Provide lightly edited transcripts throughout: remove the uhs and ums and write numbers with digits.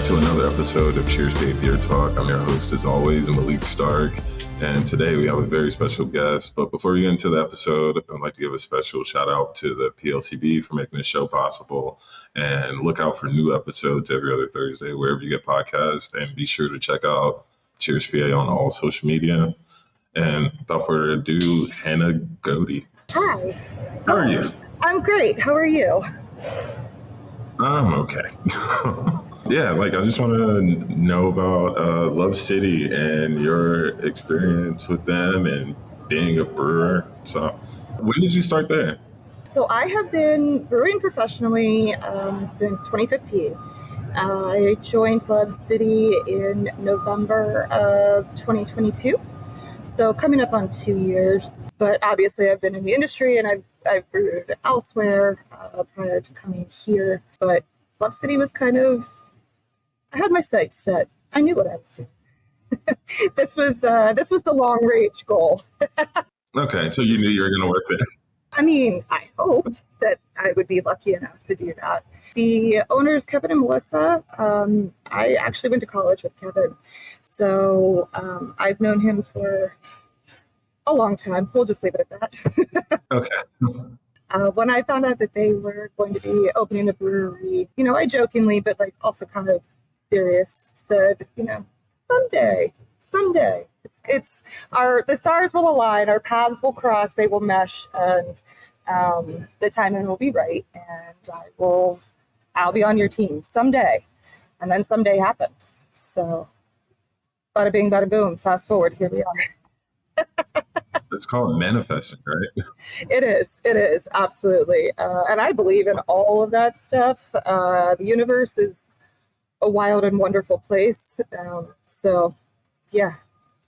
to another episode of Cheers Babe Beer Talk. I'm your host, as always, Maalik Stark. And today we have a very special guest. But before we get into the episode, I'd like to give a special shout out to the PLCB for making this show possible. And look out for new episodes every other Thursday, wherever you get podcasts. And be sure to check out Cheers PA on all social media. And without further ado, Hannah Godey. Hi. How are you? I'm great. How are you? I'm okay. Yeah, I just want to know about Love City and your experience with them and being a brewer. So when did you start there? So I have been brewing professionally since 2015. I joined Love City in November of 2022. So coming up on 2 years, but obviously I've been in the industry and I've brewed elsewhere prior to coming here. But Love City was I had my sights set. I knew what I was doing. This was the long range goal. Okay, so you knew you were going to work there. I mean, I hoped that I would be lucky enough to do that. The owners, Kevin and Melissa, I actually went to college with Kevin. So I've known him for a long time. We'll just leave it at that. Okay. When I found out that they were going to be opening a brewery, I jokingly, but also kind of serious, said, someday. The stars will align, our paths will cross, they will mesh, and the timing will be right, and I'll be on your team someday. And then someday happened. So bada bing, bada boom, fast forward, here we are. It's called manifesting, right? It is, absolutely. And I believe in all of that stuff. The universe is a wild and wonderful place. So yeah,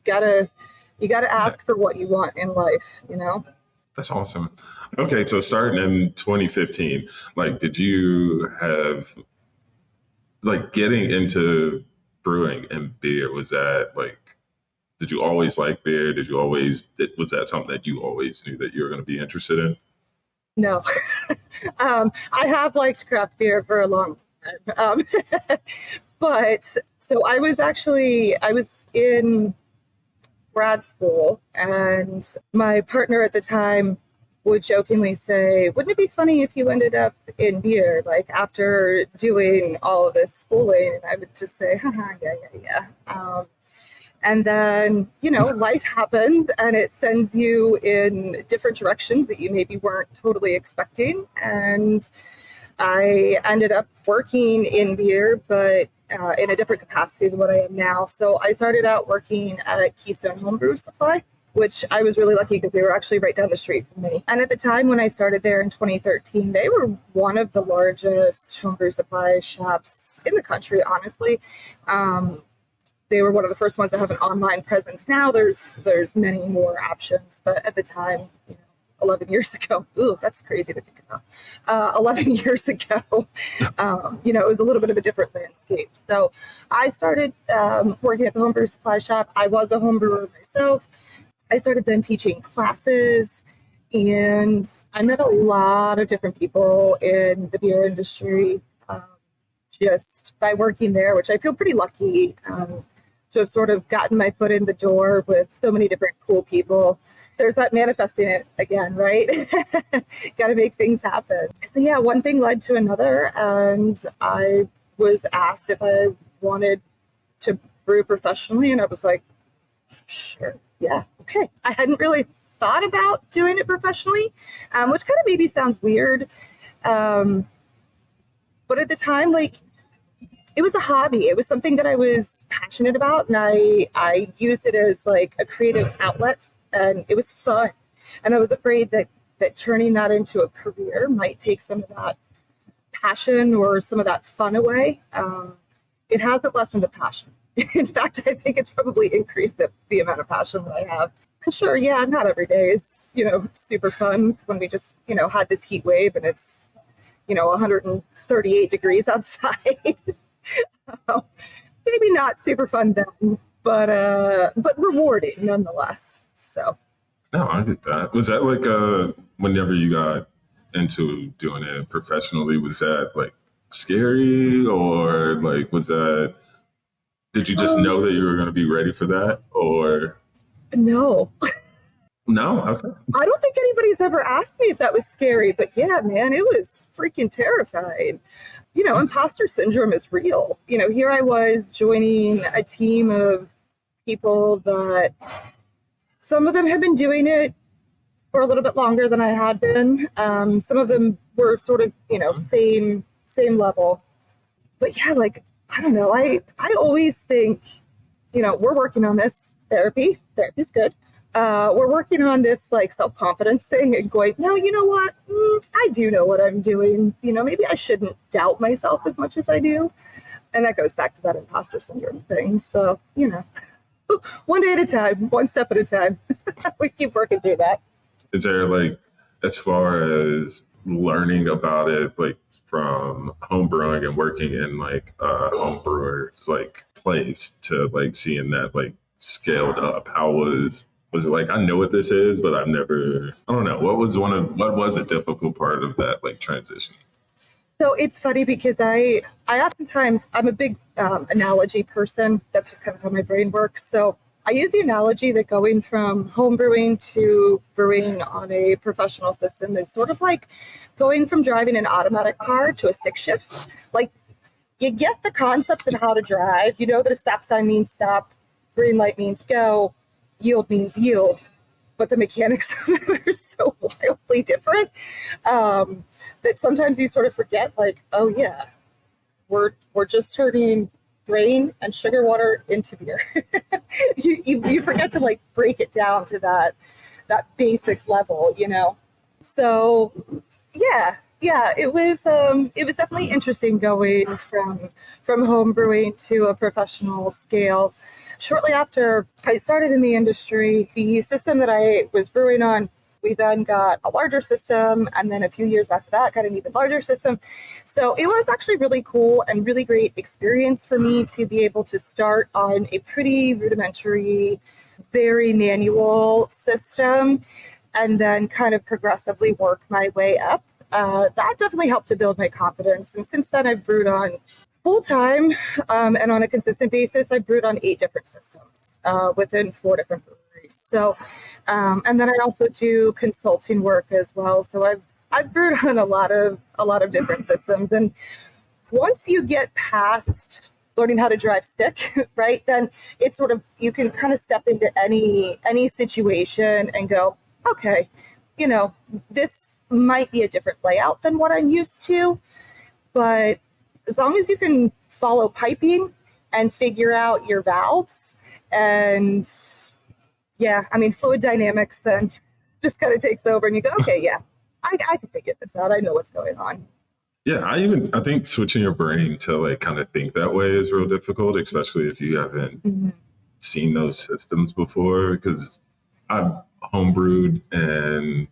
you gotta ask for what you want in life, That's awesome. Okay, so starting in 2015, did you have, getting into brewing and beer, was that, did you always like beer? Was that something that you always knew that you were going to be interested in? No. I have liked craft beer for a long time. But so I was in grad school, and my partner at the time would jokingly say, wouldn't it be funny if you ended up in beer, after doing all of this schooling? And I would just say, haha, yeah. And then, life happens and it sends you in different directions that you maybe weren't totally expecting. And I ended up working in beer, but in a different capacity than what I am now. So I started out working at Keystone Homebrew Supply, which I was really lucky because they were actually right down the street from me. And at the time when I started there in 2013, they were one of the largest homebrew supply shops in the country, honestly. They were one of the first ones that have an online presence. Now there's many more options, but at the time, 11 years ago, that's crazy to think about. 11 years ago, it was a little bit of a different landscape. So I started working at the homebrew supply shop. I was a homebrewer myself. I started then teaching classes, and I met a lot of different people in the beer industry just by working there, which I feel pretty lucky to have sort of gotten my foot in the door with so many different cool people. There's that manifesting it again, right? Got to make things happen. So yeah, one thing led to another, and I was asked if I wanted to brew professionally, and I was like, sure, yeah, okay. I hadn't really thought about doing it professionally, which kind of maybe sounds weird. But at the time, it was a hobby. It was something that I was passionate about, and I used it as a creative outlet, and it was fun. And I was afraid that turning that into a career might take some of that passion or some of that fun away. It hasn't lessened the passion. In fact, I think it's probably increased the amount of passion that I have. And sure, yeah, not every day is, super fun when we just, had this heat wave and it's, 138 degrees outside. Maybe not super fun then, but rewarding nonetheless. So. No, I get that. Was that whenever you got into doing it professionally, was that scary, or like was that, did you just know Um, that you were going to be ready for that, or no, no? Okay. I don't think anybody's ever asked me if that was scary, but yeah, man, it was freaking terrifying. Imposter syndrome is real. Here I was joining a team of people that some of them have been doing it for a little bit longer than I had been. Some of them were sort of, same level. But yeah, like I don't know. I always think, we're working on this therapy. Therapy's good. We're working on this like self-confidence thing and going, no, you know what? I do know what I'm doing. Maybe I shouldn't doubt myself as much as I do. And that goes back to that imposter syndrome thing. So, one day at a time, one step at a time. We keep working through that. Is there like, as far as learning about it, like from home brewing and working in like a home brewer's like place to like seeing that like scaled up, how was it like, I know what this is, but I've never, I don't know, what was a difficult part of that like transition? So it's funny because I oftentimes, I'm a big analogy person. That's just kind of how my brain works. So I use the analogy that going from home brewing to brewing on a professional system is sort of like going from driving an automatic car to a stick shift. Like you get the concepts of how to drive. You know that a stop sign means stop, green light means go, yield means yield. But the mechanics of it are so wildly different that sometimes you sort of forget, like, oh yeah, we're just turning grain and sugar water into beer. you forget to like break it down to that basic level. So yeah, it was definitely interesting going from home brewing to a professional scale. Shortly after I started in the industry, the system that I was brewing on, we then got a larger system, and then a few years after that, got an even larger system. So it was actually really cool and really great experience for me to be able to start on a pretty rudimentary, very manual system, and then kind of progressively work my way up. That definitely helped to build my confidence. And since then, I've brewed on full time and on a consistent basis. I brewed on 8 different systems within 4 different breweries. So, and then I also do consulting work as well. So I've brewed on a lot of different systems. And once you get past learning how to drive stick, right, then it's sort of, you can kind of step into any situation and go, okay, this might be a different layout than what I'm used to, but as long as you can follow piping and figure out your valves and fluid dynamics, then just kind of takes over and you go, okay, yeah, I can figure this out. I know what's going on. Yeah, I think switching your brain to like kind of think that way is real difficult, especially if you haven't seen those systems before. Because I've homebrewed and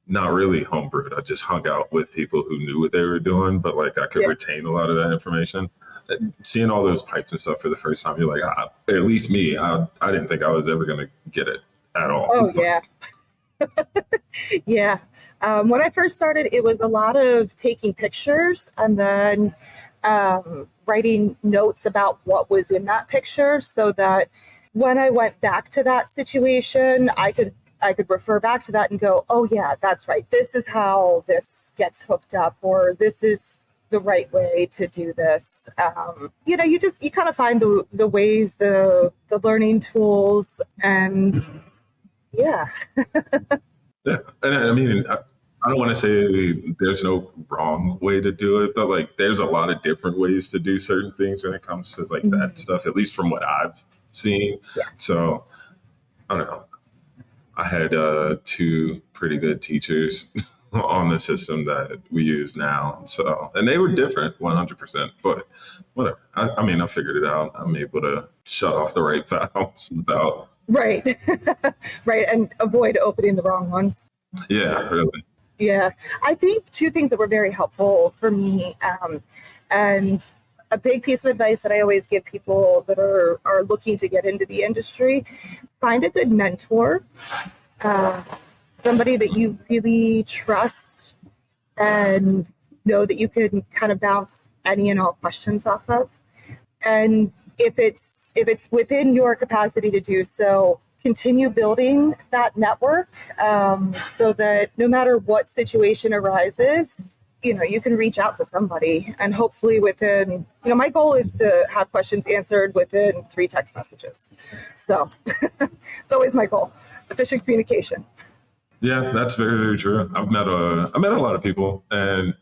not really homebrewed. I just hung out with people who knew what they were doing, but like I could retain a lot of that information. Seeing all those pipes and stuff for the first time, you're like, at least me, I didn't think I was ever going to get it at all. Oh, yeah. Yeah. When I first started, it was a lot of taking pictures and then writing notes about what was in that picture so that when I went back to that situation, I could refer back to that and go, oh yeah, that's right. This is how this gets hooked up, or this is the right way to do this. You kind of find the ways, the learning tools, and yeah. Yeah, and I mean, I don't want to say there's no wrong way to do it, but like there's a lot of different ways to do certain things when it comes to like that stuff, at least from what I've seen. Yes. So I don't know. I had 2 pretty good teachers on the system that we use now. So, and they were different 100%, but whatever. I mean, I figured it out. I'm able to shut off the right valves without. Right. Right. And avoid opening the wrong ones. Yeah, really. Yeah. I think 2 things that were very helpful for me, and a big piece of advice that I always give people that are looking to get into the industry: find a good mentor, somebody that you really trust and know that you can kind of bounce any and all questions off of. And if it's within your capacity to do so, continue building that network, so that no matter what situation arises, you can reach out to somebody, and hopefully within, my goal is to have questions answered within 3 text messages. So it's always my goal, efficient communication. Yeah, that's very, very true. I met a lot of people, and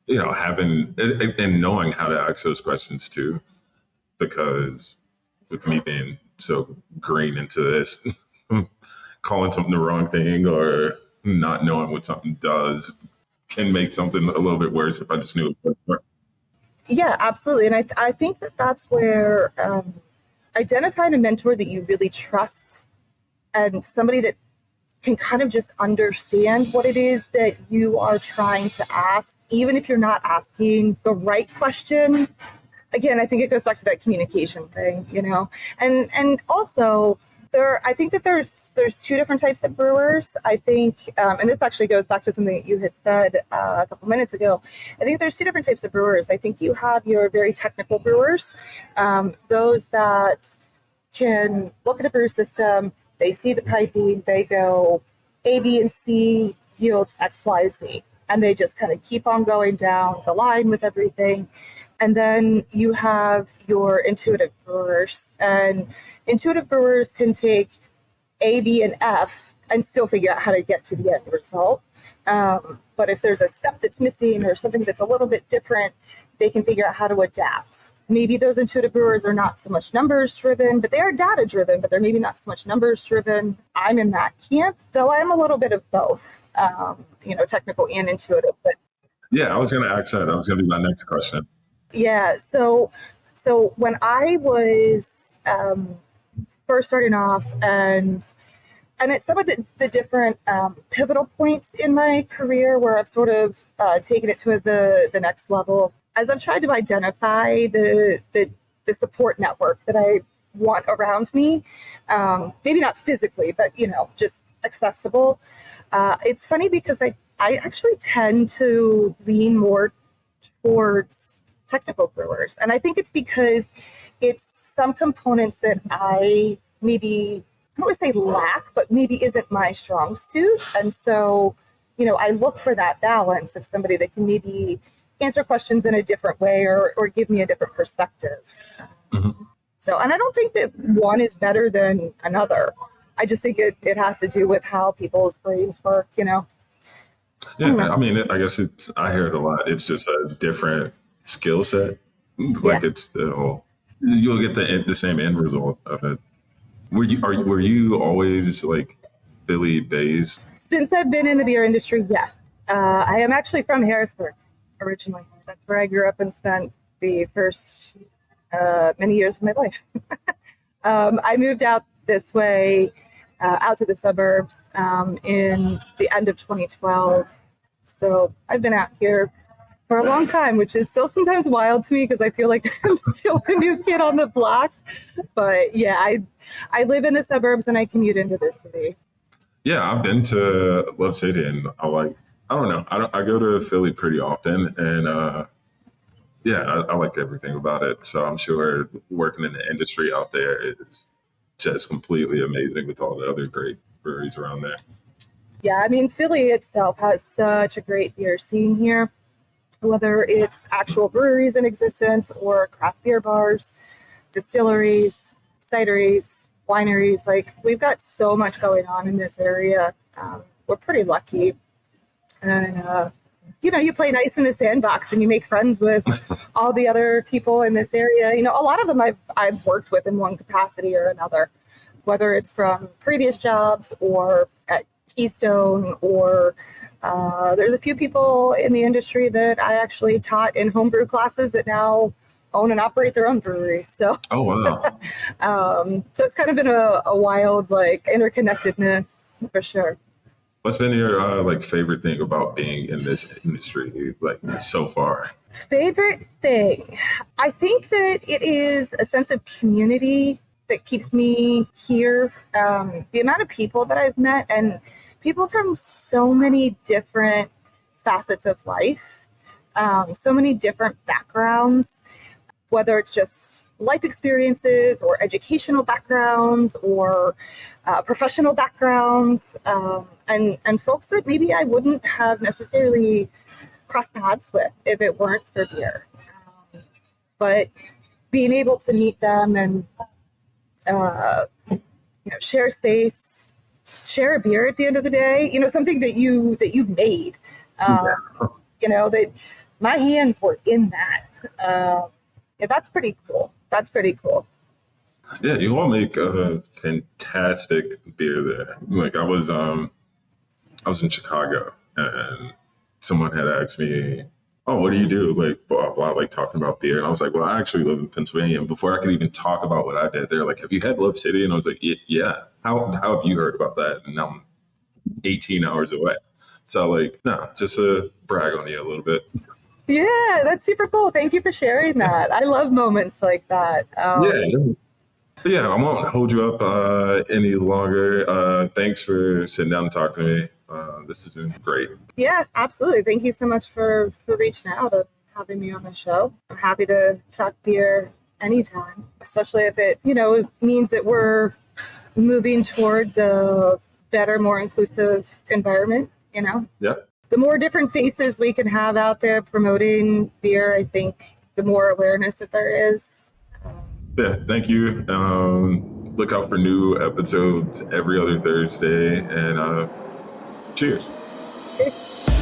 having and knowing how to ask those questions too, because with me being so green into this, calling something the wrong thing or not knowing what something does can make something a little bit worse if I just knew it. Yeah, absolutely. And I think that that's where identifying a mentor that you really trust, and somebody that can kind of just understand what it is that you are trying to ask, even if you're not asking the right question. Again, I think it goes back to that communication thing, and also I think that there's 2 different types of brewers. I think, and this actually goes back to something that you had said a couple minutes ago. I think there's 2 different types of brewers. I think you have your very technical brewers, those that can look at a brew system, they see the piping, they go A, B, and C yields X, Y, Z, and they just kind of keep on going down the line with everything. And then you have your intuitive brewers, and intuitive brewers can take A, B, and F and still figure out how to get to the end result. But if there's a step that's missing or something that's a little bit different, they can figure out how to adapt. Maybe those intuitive brewers are not so much numbers driven, but they are data driven, but they're maybe not so much numbers driven. I'm in that camp, though I am a little bit of both, technical and intuitive. But yeah, I was going to ask that. That was going to be my next question. Yeah. So when I was first starting off, and at some of the different pivotal points in my career where I've sort of taken it to the next level, as I've tried to identify the support network that I want around me, maybe not physically, but just accessible. It's funny because I actually tend to lean more towards technical brewers. And I think it's because it's some components that I maybe, I don't want to say lack, but maybe isn't my strong suit. And so, I look for that balance of somebody that can maybe answer questions in a different way or give me a different perspective. Mm-hmm. So, and I don't think that one is better than another. I just think it has to do with how people's brains work, Yeah, I mean, I guess I hear it a lot. It's just a different skill set. Like it's still, you'll get the same end result of it. Were you always like Philly based? Since I've been in the beer industry, yes. I am actually from Harrisburg originally. That's where I grew up and spent the first many years of my life. I moved out this way, out to the suburbs in the end of 2012. So I've been out here for a long time, which is still sometimes wild to me because I feel like I'm still the new kid on the block. But yeah, I live in the suburbs and I commute into the city. Yeah, I've been to Love City, and I don't know. I go to Philly pretty often, and yeah, I like everything about it. So I'm sure working in the industry out there is just completely amazing with all the other great breweries around there. Yeah, I mean, Philly itself has such a great beer scene here, whether it's actual breweries in existence or craft beer bars, distilleries, cideries, wineries. Like, we've got so much going on in this area. We're pretty lucky. And, you play nice in the sandbox and you make friends with all the other people in this area. A lot of them I've worked with in one capacity or another, whether it's from previous jobs or at Keystone, or there's a few people in the industry that I actually taught in homebrew classes that now own and operate their own breweries. So, oh wow. So it's kind of been a wild, interconnectedness for sure. What's been your favorite thing about being in this industry, so far? Favorite thing, I think that it is a sense of community that keeps me here. The amount of people that I've met, and people from so many different facets of life. so many different backgrounds, whether it's just life experiences or educational backgrounds or professional backgrounds, and folks that maybe I wouldn't have necessarily crossed paths with if it weren't for beer. But being able to meet them and share space, share a beer at the end of the day, something that you made, that my hands were in that. Yeah, that's pretty cool. Yeah, you all make a fantastic beer there. Like I was in Chicago and someone had asked me, "Oh, what do you do?" Like blah blah, like talking about beer, and I was like, "Well, I actually live in Pennsylvania." And before I could even talk about what I did, they're like, "Have you had Love City?" And I was like, "Yeah." How have you heard about that? And now I'm 18 hours away. So like, no, just to brag on you a little bit. Yeah, that's super cool. Thank you for sharing that. I love moments like that. Yeah. But yeah, I won't hold you up any longer. Thanks for sitting down and talking to me. This has been great. Yeah, absolutely. Thank you so much for reaching out and having me on the show. I'm happy to talk beer anytime, especially if it means that we're moving towards a better, more inclusive environment. Yeah. The more different faces we can have out there promoting beer, I think the more awareness that there is. Yeah, thank you. Look out for new episodes every other Thursday, and cheers. Cheers.